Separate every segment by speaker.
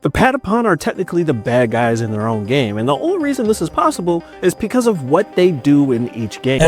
Speaker 1: The Patapon are technically the bad guys in their own game, and the only reason this is possible is because of what they do in each game.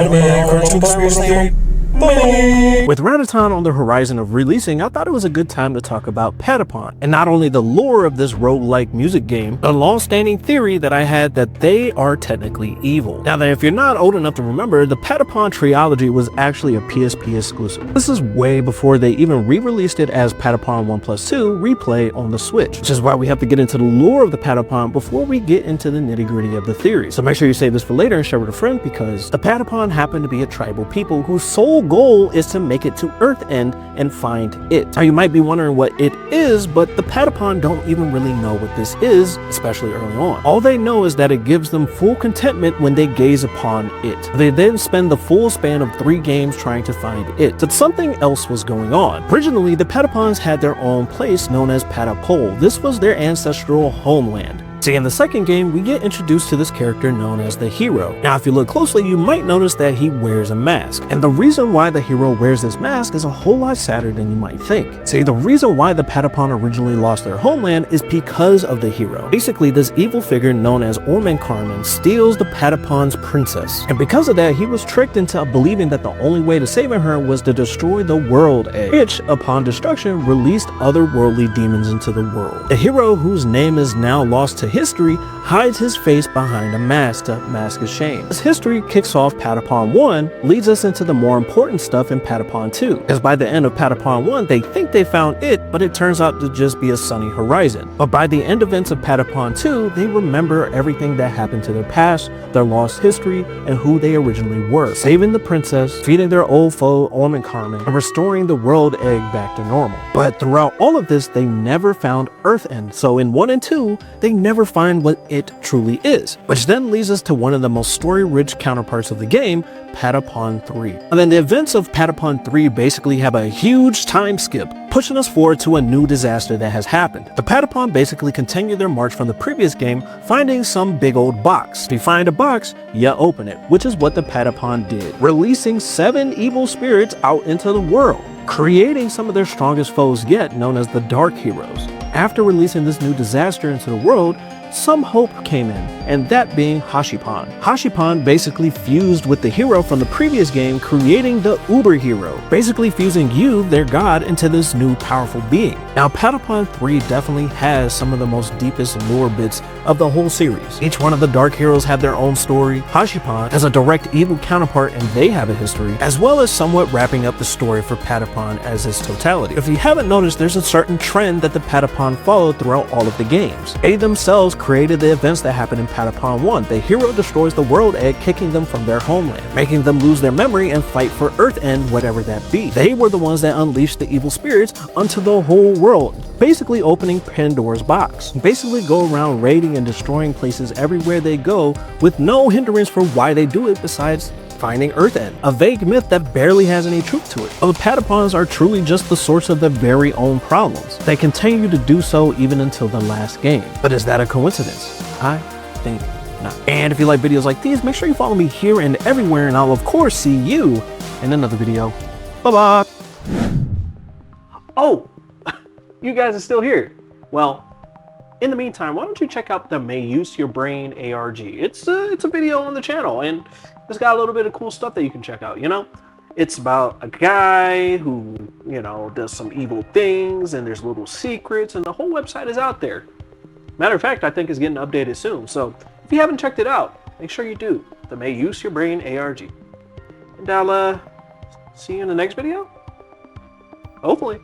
Speaker 1: With Ratatan on the horizon of releasing, I thought it was a good time to talk about Patapon, and not only the lore of this roguelike music game, the long-standing theory that I had that they are technically evil. Now that if you're not old enough to remember, the Patapon Trilogy was actually a PSP exclusive. This is way before they even re-released it as Patapon 1+2 Replay on the Switch, which is why we have to get into the lore of the Patapon before we get into the nitty-gritty of the theory. So make sure you save this for later and share with a friend, because the Patapon happen to be a tribal people whose sole goal is to make it to Earth-End and find it. Now you might be wondering what it is, but the Patapon don't even really know what this is, especially early on. All they know is that it gives them full contentment when they gaze upon it. They then spend the full span of 3 games trying to find it. But something else was going on. Originally, the Patapons had their own place known as Patapon. This was their ancestral homeland. See, in the second game, we get introduced to this character known as the hero. Now, if you look closely, you might notice that he wears a mask. And the reason why the hero wears this mask is a whole lot sadder than you might think. See, the reason why the Patapon originally lost their homeland is because of the hero. Basically, this evil figure known as Carmen steals the Patapon's princess. And because of that, he was tricked into believing that the only way to saving her was to destroy the world egg, which, upon destruction, released otherworldly demons into the world. The hero, whose name is now lost to history, hides his face behind a mask to mask his shame. This history kicks off Patapon 1, leads us into the more important stuff in Patapon 2, because by the end of Patapon 1, they think they found it, but it turns out to just be a sunny horizon. But by the end events of Patapon 2, they remember everything that happened to their past, their lost history, and who they originally were, saving the princess, defeating their old foe Carmen, and restoring the world egg back to normal. But throughout all of this, they never found Earth-End, so in 1 and 2, they never find what it truly is, which then leads us to one of the most story-rich counterparts of the game, Patapon 3. And then the events of Patapon 3 basically have a huge time skip, pushing us forward to a new disaster that has happened. The Patapon basically continue their march from the previous game, finding some big old box. If you find a box, you open it, which is what the Patapon did, releasing 7 evil spirits out into the world, creating some of their strongest foes yet, known as the Dark Heroes. After releasing this new disaster into the world, some hope came in, and that being Hashipon. Hashipon basically fused with the hero from the previous game, creating the Uber Hero, basically fusing you, their god, into this new powerful being. Now, Patapon 3 definitely has some of the most deepest lore bits of the whole series. Each one of the Dark Heroes have their own story. Hashipon has a direct evil counterpart, and they have a history, as well as somewhat wrapping up the story for Patapon as its totality. If you haven't noticed, there's a certain trend that the Patapon followed throughout all of the games. They themselves created the events that happened in Patapon 1. The hero destroys the world egg, kicking them from their homeland, making them lose their memory and fight for Earth-End, whatever that be. They were the ones that unleashed the evil spirits onto the whole world, basically opening Pandora's box. Basically go around raiding and destroying places everywhere they go with no hindrance for why they do it besides finding Earth-End, a vague myth that barely has any truth to it. But the Patapons are truly just the source of their very own problems. They continue to do so even until the last game. But is that a coincidence? I think not. And if you like videos like these, make sure you follow me here and everywhere, and I'll of course see you in another video. Bye-bye. Oh, you guys are still here. Well, in the meantime, why don't you check out the May Use Your Brain ARG. It's a video on the channel, and it's got a little bit of cool stuff that you can check out, you know? It's about a guy who, you know, does some evil things, and there's little secrets, and the whole website is out there. Matter of fact, I think it's getting updated soon. So if you haven't checked it out, make sure you do. The May Use Your Brain ARG. And I'll see you in the next video. Hopefully.